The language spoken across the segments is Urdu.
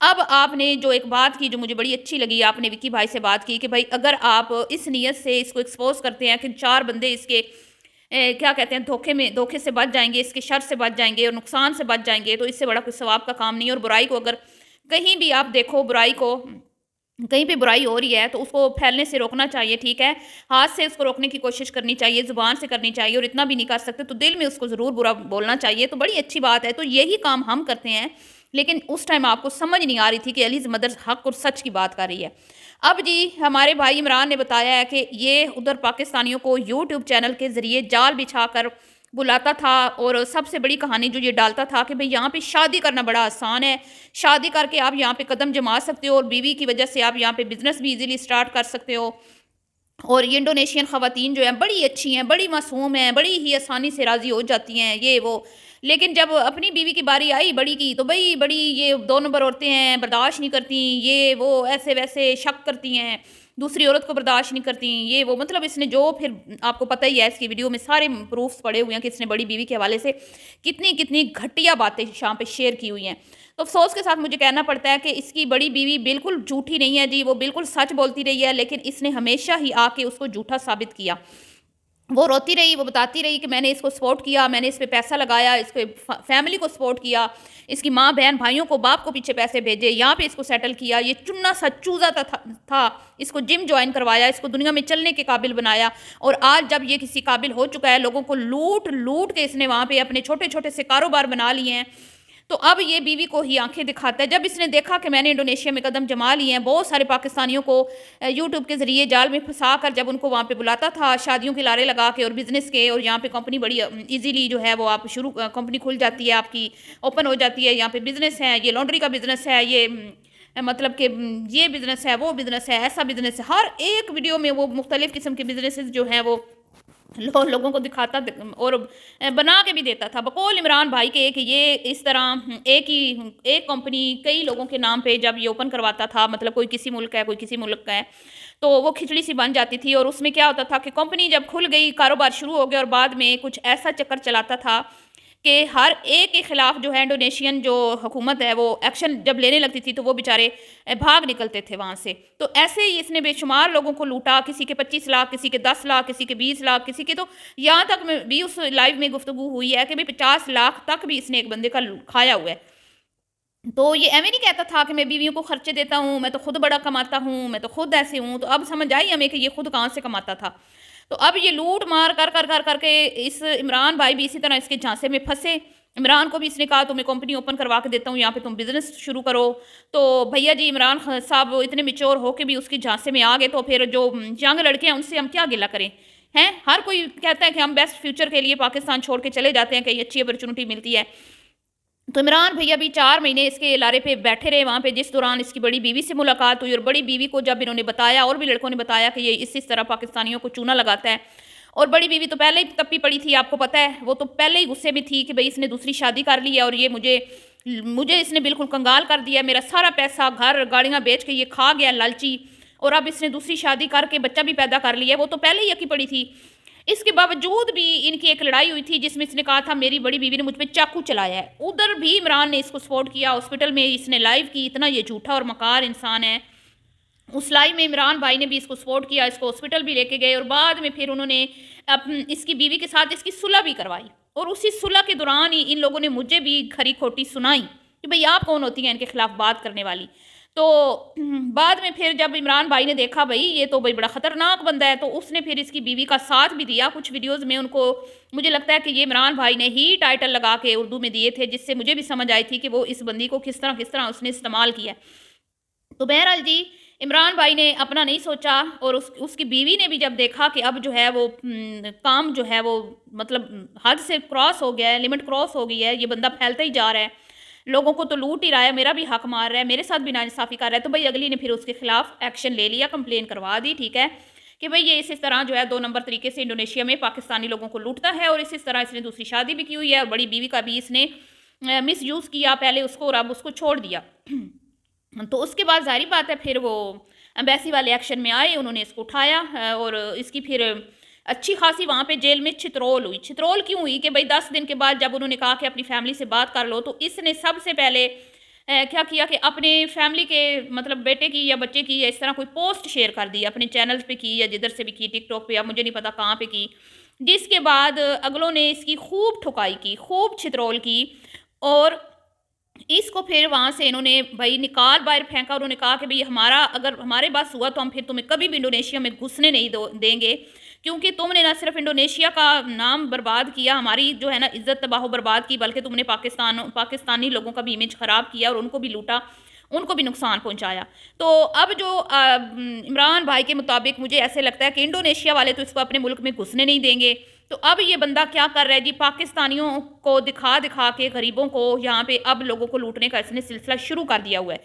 اب آپ نے جو ایک بات کی جو مجھے بڑی اچھی لگی، آپ نے وکی بھائی سے بات کی کہ بھائی اگر آپ اس نیت سے اس کو ایکسپوز کرتے ہیں کہ 4 بندے اس کے کیا کہتے ہیں دھوکے سے بچ جائیں گے، اس کے شر سے بچ جائیں گے اور نقصان سے بچ جائیں گے، تو اس سے بڑا کوئی ثواب کا کام نہیں ہے۔ اور برائی کو اگر کہیں بھی آپ دیکھو برائی کو، کہیں پہ برائی ہو رہی ہے تو اس کو پھیلنے سے روکنا چاہیے، ٹھیک ہے، ہاتھ سے اس کو روکنے کی کوشش کرنی چاہیے، زبان سے کرنی چاہیے، اور اتنا بھی نہیں کر سکتے تو دل میں اس کو ضرور برا بولنا چاہیے، تو بڑی اچھی بات ہے۔ تو یہی کام ہم کرتے ہیں، لیکن اس ٹائم آپ کو سمجھ نہیں آ رہی تھی کہ علیز مدر حق اور سچ کی بات کر رہی ہے۔ اب جی ہمارے بھائی عمران نے بتایا ہے کہ یہ ادھر پاکستانیوں کو یوٹیوب چینل کے ذریعے جال بچھا کر بلاتا تھا، اور سب سے بڑی کہانی جو یہ ڈالتا تھا کہ بھئی یہاں پہ شادی کرنا بڑا آسان ہے، شادی کر کے آپ یہاں پہ قدم جما سکتے ہو، اور بیوی کی وجہ سے آپ یہاں پہ بزنس بھی ایزیلی سٹارٹ کر سکتے ہو، اور یہ انڈونیشین خواتین جو ہیں بڑی اچھی ہیں، بڑی معصوم ہیں، بڑی ہی آسانی سے راضی ہو جاتی ہیں، یہ وہ۔ لیکن جب اپنی بیوی کی باری آئی بڑی کی تو بھئی بڑی یہ 2 نمبر عورتیں ہیں، برداشت نہیں کرتی، یہ وہ ایسے ویسے شک کرتی ہیں، دوسری عورت کو برداشت نہیں کرتی، یہ وہ، مطلب اس نے جو پھر آپ کو پتہ ہی ہے اس کی ویڈیو میں سارے پروفس پڑے ہوئے ہیں کہ اس نے بڑی بیوی کے حوالے سے کتنی کتنی گھٹیا باتیں شام پہ شیئر کی ہوئی ہیں۔ تو افسوس کے ساتھ مجھے کہنا پڑتا ہے کہ اس کی بڑی بیوی بالکل جھوٹی نہیں ہے جی، وہ بالکل سچ بولتی رہی ہے، لیکن اس نے ہمیشہ ہی آ کے اس کو جھوٹا ثابت کیا۔ وہ روتی رہی، وہ بتاتی رہی کہ میں نے اس کو سپورٹ کیا، میں نے اس پہ پیسہ لگایا، اس کے فیملی کو سپورٹ کیا، اس کی ماں بہن بھائیوں کو باپ کو پیچھے پیسے بھیجے، یہاں پہ اس کو سیٹل کیا، یہ چنا سا چوزا تھا، اس کو جم جوائن کروایا، اس کو دنیا میں چلنے کے قابل بنایا، اور آج جب یہ کسی قابل ہو چکا ہے، لوگوں کو لوٹ لوٹ کے اس نے وہاں پہ اپنے چھوٹے چھوٹے سے کاروبار بنا لیے ہیں، تو اب یہ بیوی کو ہی آنکھیں دکھاتا ہے۔ جب اس نے دیکھا کہ میں نے انڈونیشیا میں قدم جما لیے ہیں، بہت سارے پاکستانیوں کو یوٹیوب کے ذریعے جال میں پھنسا کر جب ان کو وہاں پہ بلاتا تھا شادیوں کے لارے لگا کے اور بزنس کے، اور یہاں پہ کمپنی بڑی ایزیلی جو ہے وہ آپ کمپنی کھل جاتی ہے، آپ کی اوپن ہو جاتی ہے، یہاں پہ بزنس ہے، یہ لانڈری کا بزنس ہے، یہ مطلب کہ یہ بزنس ہے، وہ بزنس ہے، ایسا بزنس ہے، ہر ایک ویڈیو میں وہ مختلف قسم کے بزنسز جو ہیں وہ لوگوں کو دکھاتا اور بنا کے بھی دیتا تھا، بقول عمران بھائی کے کہ یہ اس طرح ایک کمپنی کئی لوگوں کے نام پہ جب یہ اوپن کرواتا تھا، مطلب کوئی کسی ملک کا ہے، کوئی کسی ملک کا ہے، تو وہ کھچڑی سی بن جاتی تھی، اور اس میں کیا ہوتا تھا کہ کمپنی جب کھل گئی، کاروبار شروع ہو گیا، اور بعد میں کچھ ایسا چکر چلاتا تھا کہ ہر ایک کے خلاف جو ہے انڈونیشین جو حکومت ہے وہ ایکشن جب لینے لگتی تھی تو وہ بیچارے بھاگ نکلتے تھے وہاں سے۔ تو ایسے ہی اس نے بے شمار لوگوں کو لوٹا، کسی کے 25 لاکھ، کسی کے 10 لاکھ، کسی کے 20 لاکھ، کسی کے تو یہاں تک بھی اس لائیو میں گفتگو ہوئی ہے کہ 50 لاکھ تک بھی اس نے ایک بندے کا کھایا ہوا ہے۔ تو یہ ایویں نہیں کہتا تھا کہ میں بیویوں کو خرچے دیتا ہوں، میں تو خود بڑا کماتا ہوں، میں تو خود ایسے ہوں، تو اب سمجھ آئی ہمیں کہ یہ خود کہاں سے کماتا تھا۔ تو اب یہ لوٹ مار کر کر کر کر کے اس عمران بھائی بھی اسی طرح اس کے جھانسے میں پھنسے۔ عمران کو بھی اس نے کہا تمہیں کمپنی اوپن کروا کے دیتا ہوں، یہاں پہ تم بزنس شروع کرو۔ تو بھیا جی عمران صاحب اتنے میچور ہو کے بھی اس کی جھانسے میں آ گئے، تو پھر جو ینگ لڑکے ہیں ان سے ہم کیا گلہ کریں ہیں؟ ہر کوئی کہتا ہے کہ ہم بیسٹ فیوچر کے لیے پاکستان چھوڑ کے چلے جاتے ہیں، کہیں اچھی اپرچونٹی ملتی ہے۔ تو عمران بھیا بھی 4 مہینے اس کے لارے پہ بیٹھے رہے وہاں پہ، جس دوران اس کی بڑی بیوی سے ملاقات ہوئی، اور بڑی بیوی کو جب انہوں نے بتایا اور بھی لڑکوں نے بتایا کہ یہ اس طرح پاکستانیوں کو چونا لگاتا ہے، اور بڑی بیوی تو پہلے ہی تپی پڑی تھی، آپ کو پتہ ہے، وہ تو پہلے ہی غصے میں تھی کہ بھئی اس نے دوسری شادی کر لی ہے، اور یہ مجھے اس نے بالکل کنگال کر دیا، میرا سارا پیسہ گھر گاڑیاں بیچ کے یہ کھا گیا لالچی، اور اب اس نے دوسری شادی کر کے بچہ بھی پیدا کر لیا ہے، وہ تو پہلے ہی یقین پڑی تھی۔ اس کے باوجود بھی ان کی ایک لڑائی ہوئی تھی جس میں اس نے کہا تھا میری بڑی بیوی نے مجھ پہ چاقو چلایا ہے، ادھر بھی عمران نے اس کو سپورٹ کیا، ہاسپٹل میں اس نے لائیو کی، اتنا یہ جھوٹا اور مکار انسان ہے۔ اس لائیو میں عمران بھائی نے بھی اس کو سپورٹ کیا، اس کو ہاسپٹل بھی لے کے گئے، اور بعد میں پھر انہوں نے اس کی بیوی کے ساتھ اس کی صلح بھی کروائی، اور اسی صلح کے دوران ہی ان لوگوں نے مجھے بھی کھری کھوٹی سنائی کہ بھئی آپ کون ہوتی ہیں ان کے خلاف بات کرنے والی۔ تو بعد میں پھر جب عمران بھائی نے دیکھا بھئی یہ تو بڑا خطرناک بندہ ہے، تو اس نے پھر اس کی بیوی کا ساتھ بھی دیا، کچھ ویڈیوز میں ان کو مجھے لگتا ہے کہ یہ عمران بھائی نے ہی ٹائٹل لگا کے اردو میں دیے تھے، جس سے مجھے بھی سمجھ آئی تھی کہ وہ اس بندی کو کس طرح اس نے استعمال کیا۔ تو بہرحال جی عمران بھائی نے اپنا نہیں سوچا، اور اس کی بیوی نے بھی جب دیکھا کہ اب جو ہے وہ کام جو ہے وہ مطلب حد سے کراس ہو گیا ہے، لمٹ کراس ہو گئی ہے، یہ بندہ پھیلتا ہی جا رہا ہے، لوگوں کو تو لوٹ ہی رہا ہے، میرا بھی حق مار رہا ہے، میرے ساتھ بھی ناانصافی کر رہا ہے، تو بھئی اگلی نے پھر اس کے خلاف ایکشن لے لیا، کمپلین کروا دی، ٹھیک ہے، کہ بھئی یہ اس طرح جو ہے 2 نمبر طریقے سے انڈونیشیا میں پاکستانی لوگوں کو لوٹتا ہے، اور اس طرح اس نے دوسری شادی بھی کی ہوئی ہے، اور بڑی بیوی کا بھی اس نے مس یوز کیا پہلے اس کو، اور اب اس کو چھوڑ دیا۔ تو اس کے بعد ظاہری بات ہے پھر وہ امبیسی والے ایکشن میں آئے، انہوں نے اس کو اٹھایا، اور اس کی پھر اچھی خاصی وہاں پہ جیل میں چھترول ہوئی۔ چھترول کیوں ہوئی کہ بھئی 10 دن کے بعد جب انہوں نے کہا کہ اپنی فیملی سے بات کر لو، تو اس نے سب سے پہلے کیا کیا کہ اپنے فیملی کے مطلب بیٹے کی یا بچے کی یا اس طرح کوئی پوسٹ شیئر کر دی اپنے چینل پہ کی یا جدھر سے بھی کی، ٹک ٹاک پہ، یا مجھے نہیں پتا کہاں پہ کی، جس کے بعد اگلوں نے اس کی خوب ٹھکائی کی، خوب چھترول کی، اور اس کو پھر وہاں سے انہوں نے بھائی نکال باہر پھینکا. انہوں نے کہا کہ بھائی ہمارا اگر ہمارے پاس ہوا تو ہم پھر تمہیں کبھی بھی انڈونیشیا میں گھسنے نہیں دیں گے، کیونکہ تم نے نہ صرف انڈونیشیا کا نام برباد کیا، ہماری جو ہے نا عزت تباہ و برباد کی، بلکہ تم نے پاکستانی لوگوں کا بھی امیج خراب کیا اور ان کو بھی لوٹا، ان کو بھی نقصان پہنچایا. تو اب جو عمران بھائی کے مطابق مجھے ایسے لگتا ہے کہ انڈونیشیا والے تو اس کو اپنے ملک میں گھسنے نہیں دیں گے. تو اب یہ بندہ کیا کر رہا ہے جی، پاکستانیوں کو دکھا دکھا کے غریبوں کو یہاں پہ اب لوگوں کو لوٹنے کا اس نے سلسلہ شروع کر دیا ہوا ہے.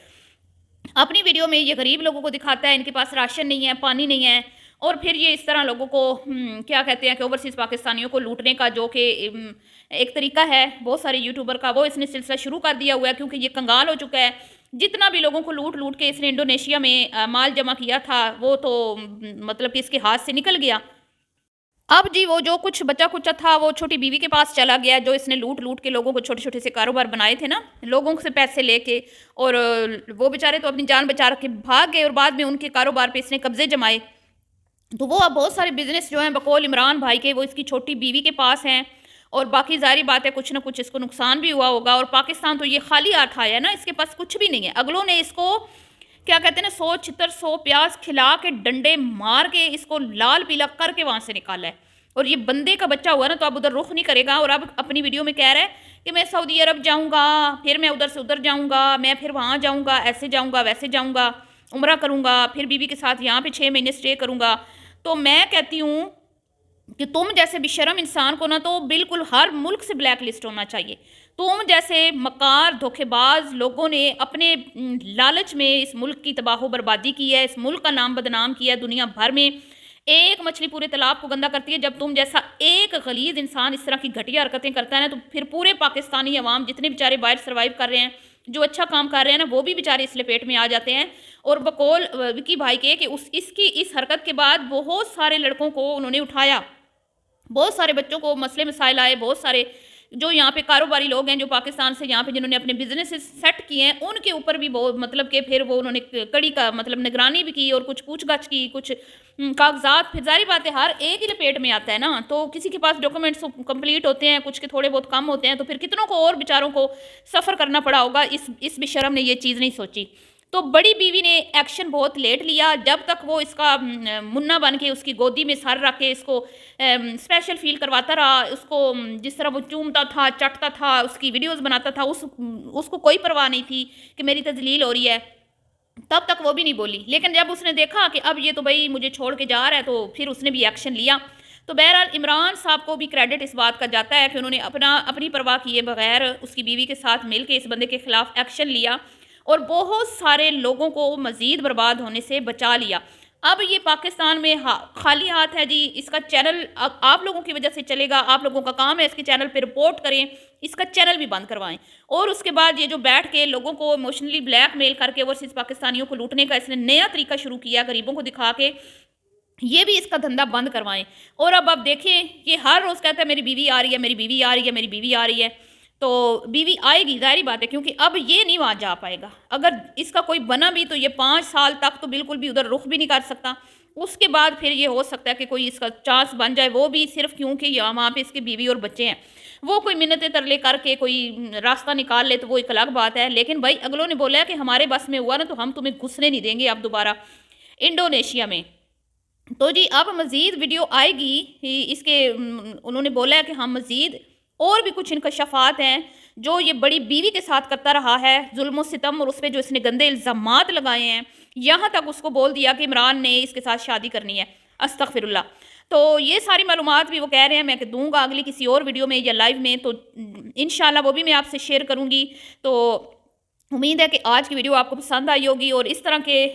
اپنی ویڈیو میں یہ غریب لوگوں کو دکھاتا ہے ان کے پاس راشن نہیں ہے، پانی نہیں ہے، اور پھر یہ اس طرح لوگوں کو کیا کہتے ہیں کہ اوورسیز پاکستانیوں کو لوٹنے کا جو کہ ایک طریقہ ہے بہت سارے یوٹیوبر کا، وہ اس نے سلسلہ شروع کر دیا ہوا ہے، کیونکہ یہ کنگال ہو چکا ہے. جتنا بھی لوگوں کو لوٹ لوٹ کے اس نے انڈونیشیا میں مال جمع کیا تھا وہ تو مطلب کہ اس کے ہاتھ سے نکل گیا. اب جی وہ جو کچھ بچا کچا تھا وہ چھوٹی بیوی کے پاس چلا گیا، جو اس نے لوٹ لوٹ کے لوگوں کو چھوٹے چھوٹے سے کاروبار بنائے تھے نا، لوگوں سے پیسے لے کے، اور وہ بیچارے تو اپنی جان بچا کے بھاگ گئے، اور بعد میں ان کے کاروبار پہ اس نے قبضے جمائے. تو وہ اب بہت سارے بزنس جو ہیں بقول عمران بھائی کے وہ اس کی چھوٹی بیوی کے پاس ہیں، اور باقی ظاہری بات ہے کچھ نہ کچھ اس کو نقصان بھی ہوا ہوگا. اور پاکستان تو یہ خالی ہاتھ آیا ہے نا، اس کے پاس کچھ بھی نہیں ہے. اگلوں نے اس کو کیا کہتے ہیں نا 100 چھتر 100 پیاز کھلا کے ڈنڈے مار کے اس کو لال پیلا کر کے وہاں سے نکالا ہے. اور یہ بندے کا بچہ ہوا نا تو اب ادھر رخ نہیں کرے گا، اور اب اپنی ویڈیو میں کہہ رہا ہے کہ میں سعودی عرب جاؤں گا، پھر میں ادھر سے ادھر جاؤں گا، میں پھر وہاں جاؤں گا، ایسے جاؤں گا ویسے جاؤں گا، عمرہ کروں گا، پھر بیوی کے ساتھ یہاں پہ 6 مہینے سٹے کروں گا. تو میں کہتی ہوں کہ تم جیسے بے شرم انسان کو نا تو بالکل ہر ملک سے بلیک لسٹ ہونا چاہیے. تم جیسے مکار دھوکے باز لوگوں نے اپنے لالچ میں اس ملک کی تباہ و بربادی کی ہے، اس ملک کا نام بدنام کیا ہے دنیا بھر میں. ایک مچھلی پورے تالاب کو گندا کرتی ہے، جب تم جیسا ایک غلیظ انسان اس طرح کی گھٹیا حرکتیں کرتا ہے نا تو پھر پورے پاکستانی عوام جتنے بیچارے باہر سروائیو کر رہے ہیں، جو اچھا کام کر رہے ہیں نا، وہ بھی بیچارے اس لپیٹ میں آ جاتے ہیں. اور بقول وکی بھائی کے کہ اس کی اس حرکت کے بعد بہت سارے لڑکوں کو انہوں نے اٹھایا، بہت سارے بچوں کو مسئلے مسائل آئے، بہت سارے جو یہاں پہ کاروباری لوگ ہیں جو پاکستان سے یہاں پہ جنہوں نے اپنے بزنس سیٹ کیے ہیں، ان کے اوپر بھی بہت مطلب کہ پھر وہ انہوں نے کڑی کا مطلب نگرانی بھی کی، اور کچھ پوچھ گچھ کی، کچھ کاغذات. پھر ظاہری بات ہے ہر ایک ہی لپیٹ میں آتا ہے نا، تو کسی کے پاس ڈاکومنٹس کمپلیٹ ہوتے ہیں، کچھ کے تھوڑے بہت کم ہوتے ہیں، تو پھر کتنوں کو اور بیچاروں کو سفر کرنا پڑا ہوگا. اس بشرم نے یہ چیز نہیں سوچی. تو بڑی بیوی نے ایکشن بہت لیٹ لیا، جب تک وہ اس کا منا بن کے اس کی گودی میں سر رکھ کے اس کو اسپیشل فیل کرواتا رہا، اس کو جس طرح وہ چومتا تھا، چٹتا تھا، اس کی ویڈیوز بناتا تھا، اس کو کوئی پرواہ نہیں تھی کہ میری تذلیل ہو رہی ہے، تب تک وہ بھی نہیں بولی. لیکن جب اس نے دیکھا کہ اب یہ تو بھائی مجھے چھوڑ کے جا رہا ہے، تو پھر اس نے بھی ایکشن لیا. تو بہرحال عمران صاحب کو بھی کریڈٹ اس بات کا جاتا ہے کہ انہوں نے اپنی پرواہ کیے بغیر اس کی بیوی کے ساتھ مل کے اس بندے کے خلاف ایکشن لیا، اور بہت سارے لوگوں کو مزید برباد ہونے سے بچا لیا. اب یہ پاکستان میں خالی ہاتھ ہے جی. اس کا چینل آپ لوگوں کی وجہ سے چلے گا، آپ لوگوں کا کام ہے اس کے چینل پہ رپورٹ کریں، اس کا چینل بھی بند کروائیں. اور اس کے بعد یہ جو بیٹھ کے لوگوں کو ایموشنلی بلیک میل کر کے اوورسیز پاکستانیوں کو لوٹنے کا اس نے نیا طریقہ شروع کیا غریبوں کو دکھا کے، یہ بھی اس کا دھندا بند کروائیں. اور اب آپ دیکھیں یہ ہر روز کہتا ہے میری بیوی آ رہی ہے، میری بیوی آ رہی ہے، میری بیوی آ رہی ہے. تو بیوی آئے گی، ظاہری بات ہے، کیونکہ اب یہ نہیں وہاں جا پائے گا. اگر اس کا کوئی بنا بھی تو یہ 5 سال تک تو بالکل بھی ادھر رخ بھی نہیں کر سکتا. اس کے بعد پھر یہ ہو سکتا ہے کہ کوئی اس کا چانس بن جائے، وہ بھی صرف کیونکہ وہاں پہ اس کی بیوی اور بچے ہیں. وہ کوئی منتیں ترلے کر کے کوئی راستہ نکال لے تو وہ ایک الگ بات ہے. لیکن بھائی اگلوں نے بولا ہے کہ ہمارے بس میں ہوا نا تو ہم تمہیں گھسنے نہیں دیں گے اب دوبارہ انڈونیشیا میں. تو جی اب مزید ویڈیو آئے گی اس کے، انہوں نے بولا ہے کہ ہم مزید اور بھی کچھ انکشافات ہیں جو یہ بڑی بیوی کے ساتھ کرتا رہا ہے، ظلم و ستم، اور اس پہ جو اس نے گندے الزامات لگائے ہیں. یہاں تک اس کو بول دیا کہ عمران نے اس کے ساتھ شادی کرنی ہے. استغفر اللہ. تو یہ ساری معلومات بھی وہ کہہ رہے ہیں میں دوں گا اگلی کسی اور ویڈیو میں یا لائیو میں، تو انشاءاللہ وہ بھی میں آپ سے شیئر کروں گی. تو امید ہے کہ آج کی ویڈیو آپ کو پسند آئی ہوگی، اور اس طرح کے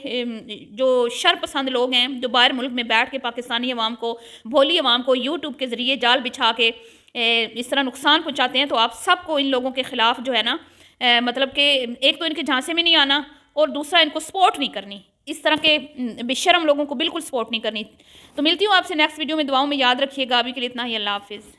جو شر پسند لوگ ہیں جو باہر ملک میں بیٹھ کے پاکستانی عوام کو، بھولی عوام کو یوٹیوب کے ذریعے جال بچھا کے اس طرح نقصان پہنچاتے ہیں، تو آپ سب کو ان لوگوں کے خلاف جو ہے نا مطلب کہ ایک تو ان کے جھانسے میں نہیں آنا، اور دوسرا ان کو سپورٹ نہیں کرنی، اس طرح کے بے شرم لوگوں کو بالکل سپورٹ نہیں کرنی. تو ملتی ہوں آپ سے نیکسٹ ویڈیو میں. دعاؤں میں یاد رکھیے گا. ابھی کے لیے اتنا ہی. اللہ حافظ.